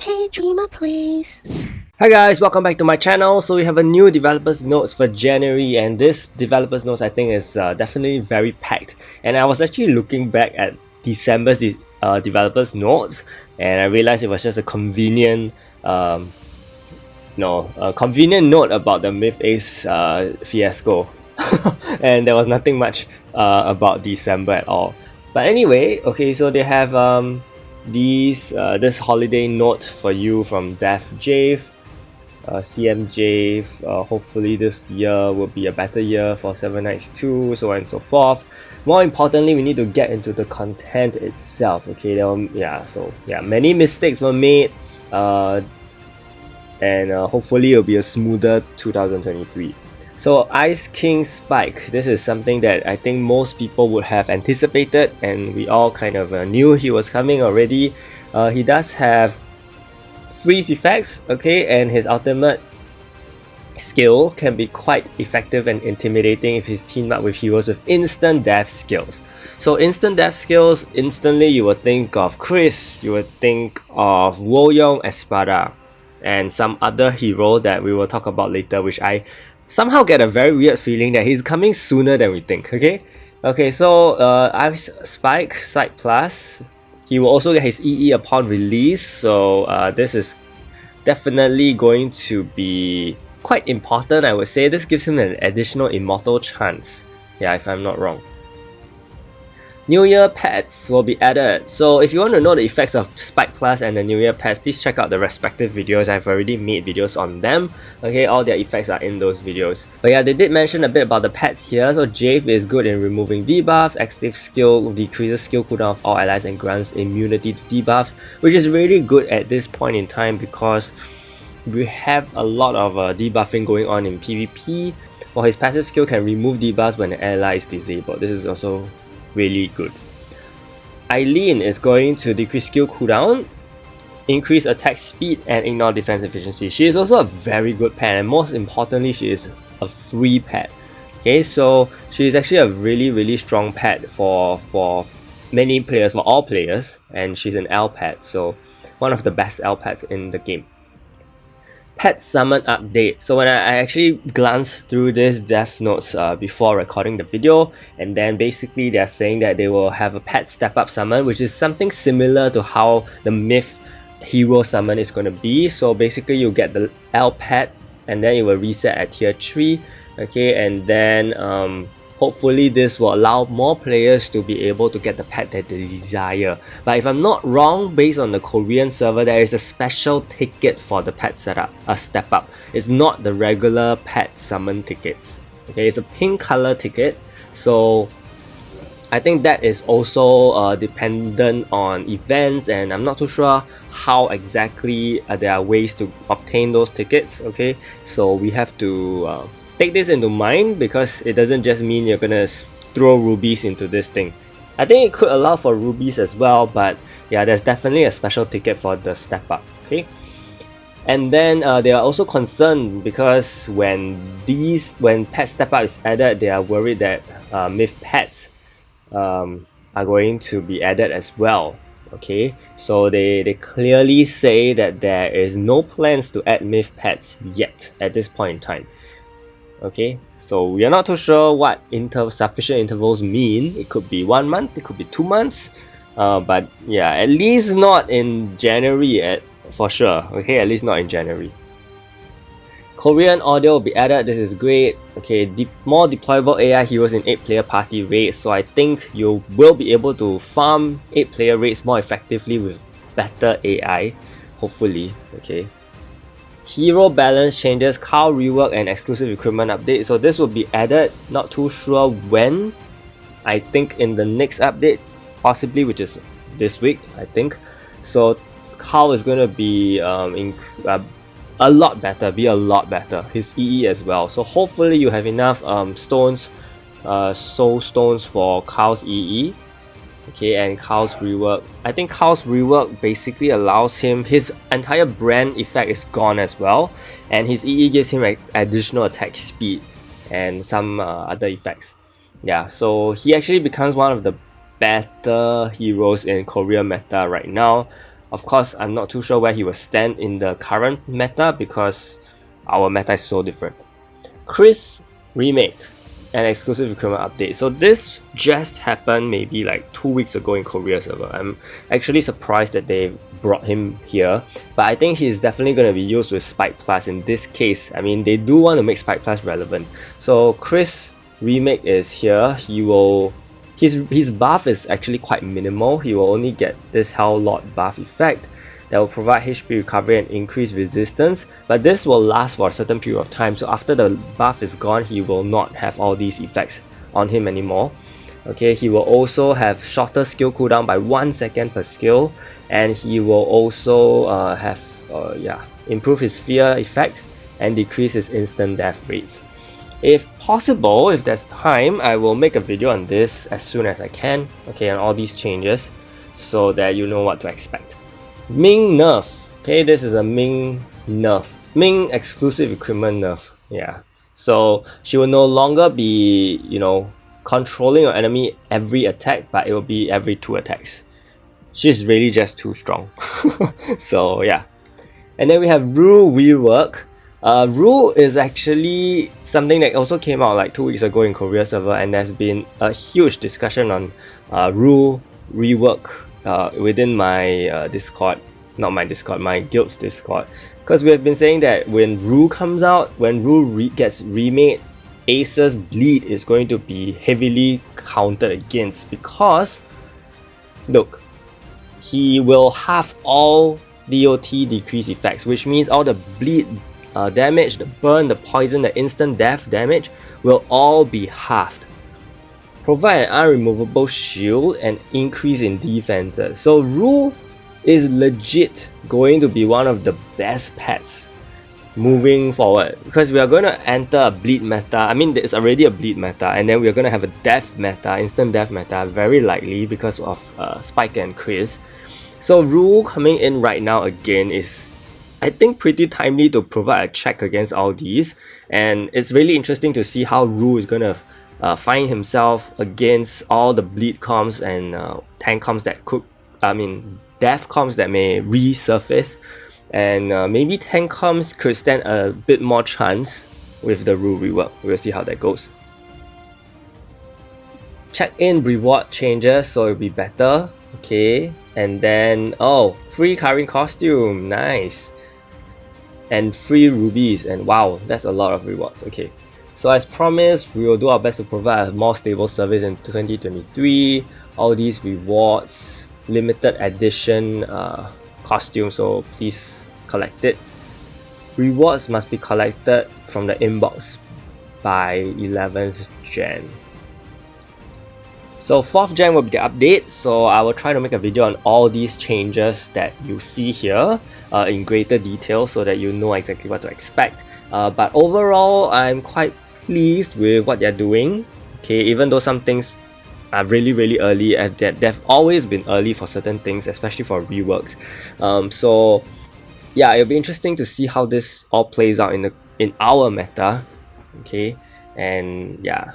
Okay, Dreamer please. Hi guys, welcome back to my channel. So we have a new developers notes for January, and this developers notes I think is definitely very packed. And I was actually looking back at December's developers notes, and I realized it was just a convenient convenient note about the Myth Ace fiasco. And there was nothing much about December at all. But anyway, okay, so they have this holiday note for you from Def Jave, CMJ. Hopefully this year will be a better year for Seven Knights 2, so on and so forth. More importantly, we need to get into the content itself. Okay, many mistakes were made, and hopefully it'll be a smoother 2023. So Ice King Spike, this is something that I think most people would have anticipated, and we all kind of knew he was coming already. He does have freeze effects, okay, and his ultimate skill can be quite effective and intimidating if he's teamed up with heroes with instant death skills. So instant death skills, instantly you would think of Chris, you would think of Woyong Espada, and some other hero that we will talk about later, which I somehow get a very weird feeling that he's coming sooner than we think, okay, so Ice Spike, Side Plus, he will also get his EE upon release, so this is definitely going to be quite important, I would say. This gives him an additional immortal chance, yeah, if I'm not wrong. New Year pets will be added. So if you want to know the effects of Spike Plus and the New Year pets, please check out the respective videos. I've already made videos on them. Okay, all their effects are in those videos. But yeah, they did mention a bit about the pets here. So Jave is good in removing debuffs. Active skill decreases skill cooldown of all allies and grants immunity to debuffs, which is really good at this point in time because we have a lot of debuffing going on in PvP. While his passive skill can remove debuffs when an ally is disabled. This is also really good. Eileen is going to decrease skill cooldown, increase attack speed, and ignore defense efficiency. She is also a very good pet, and most importantly, she is a free pet. Okay, so she is actually a really strong pet for many players, for all players, and she's an L pet, so one of the best L pets in the game. Pet summon update. So when I actually glanced through this dev notes before recording the video, and then basically they're saying that they will have a pet step up summon, which is something similar to how the Myth hero summon is going to be. So basically you get the L pet and then it will reset at tier 3, okay, and then hopefully this will allow more players to be able to get the pet that they desire. But if I'm not wrong, based on the Korean server, there is a special ticket for the pet setup, a step up. It's not the regular pet summon tickets. Okay, it's a pink color ticket. So I think that is also dependent on events, and I'm not too sure how exactly there are ways to obtain those tickets. Okay, so we have to take this into mind, because it doesn't just mean you're gonna throw rubies into this thing. I think it could allow for rubies as well, but yeah, there's definitely a special ticket for the step up, okay? And then they are also concerned because when pet step up is added, they are worried that Myth pets are going to be added as well. Okay, so they clearly say that there is no plans to add Myth pets yet at this point in time. Okay, so we are not too sure what sufficient intervals mean. It could be 1 month, it could be 2 months, but yeah, at least not in January for sure. Okay, at least not in January. Korean audio will be added. This is great. Okay, more deployable AI heroes in 8-player party raids, so I think you will be able to farm 8-player raids more effectively with better AI, hopefully. Okay, hero balance changes, Carl rework, and exclusive equipment update. So this will be added, not too sure when. I think in the next update, possibly, which is this week, I think. So Carl is going to be a lot better, his EE as well. So hopefully you have enough stones, soul stones for Carl's EE. Okay, and Carl's rework. I think Carl's rework basically allows him, his entire brand effect is gone as well, and his EE gives him additional attack speed and some other effects. Yeah, so he actually becomes one of the better heroes in Korean meta right now. Of course, I'm not too sure where he will stand in the current meta because our meta is so different. Chris Remake, an exclusive recruitment update. So this just happened maybe like 2 weeks ago in Korea server. I'm actually surprised that they brought him here, but I think he's definitely going to be used with Spike Plus in this case. I mean, they do want to make Spike Plus relevant. So Chris Remake is here. He will... His buff is actually quite minimal. He will only get this Hell Lord buff effect that will provide HP recovery and increased resistance, but this will last for a certain period of time. So after the buff is gone, he will not have all these effects on him anymore. Okay, he will also have shorter skill cooldown by 1 second per skill, and he will also improve his fear effect and decrease his instant death rates. If possible, if there's time, I will make a video on this as soon as I can, okay, on all these changes, so that you know what to expect. Ming nerf. Okay, this is a Ming nerf. Ming exclusive equipment nerf. Yeah. So she will no longer be, controlling your enemy every attack, but it will be every 2 attacks. She's really just too strong. So yeah. And then we have Rule Rework. Rule is actually something that also came out like 2 weeks ago in Korea server, and there's been a huge discussion on Rule Rework within my Discord, not my Discord, my guild's Discord, because we have been saying that when Rule comes out, when Rule gets remade, Ace's bleed is going to be heavily counted against, because look, he will have all DOT decrease effects, which means all the bleed damage, the burn, the poison, the instant death damage will all be halved. Provide an unremovable shield and increase in defenses. So Rule is legit going to be one of the best pets moving forward, because we are going to enter a bleed meta. I mean, there's already a bleed meta, and then we're going to have a death meta, instant death meta, very likely because of Spike and Chris. So Rule coming in right now again is, I think, pretty timely to provide a check against all these, and it's really interesting to see how Rule is gonna find himself against all the bleed comms and tank comms that could, death comms that may resurface, and maybe tank comms could stand a bit more chance with the Rule rework. We'll see how that goes. Check-in reward changes, so it'll be better. Okay, and then free carrying costume, nice. And free rubies, and wow, that's a lot of rewards. Okay, so as promised, we will do our best to provide a more stable service in 2023. All these rewards, limited edition costume, so please collect it. Rewards must be collected from the inbox by 11th Jan. So 4th Jan will be the update, so I will try to make a video on all these changes that you see here in greater detail, so that you know exactly what to expect. But overall, I'm quite pleased with what they're doing. Okay, even though some things are really early, and they've always been early for certain things, especially for reworks. So yeah, it'll be interesting to see how this all plays out in our meta. Okay, and yeah,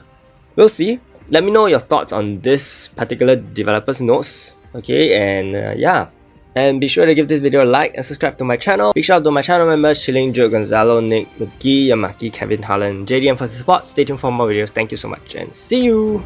we'll see. Let me know your thoughts on this particular developer's notes. Okay, and yeah. And be sure to give this video a like and subscribe to my channel. Big shout out to my channel members: Chilling, Joe, Gonzalo, Nick, McGee, Yamaki, Kevin, Harlan, JDM for the support. Stay tuned for more videos. Thank you so much, and see you!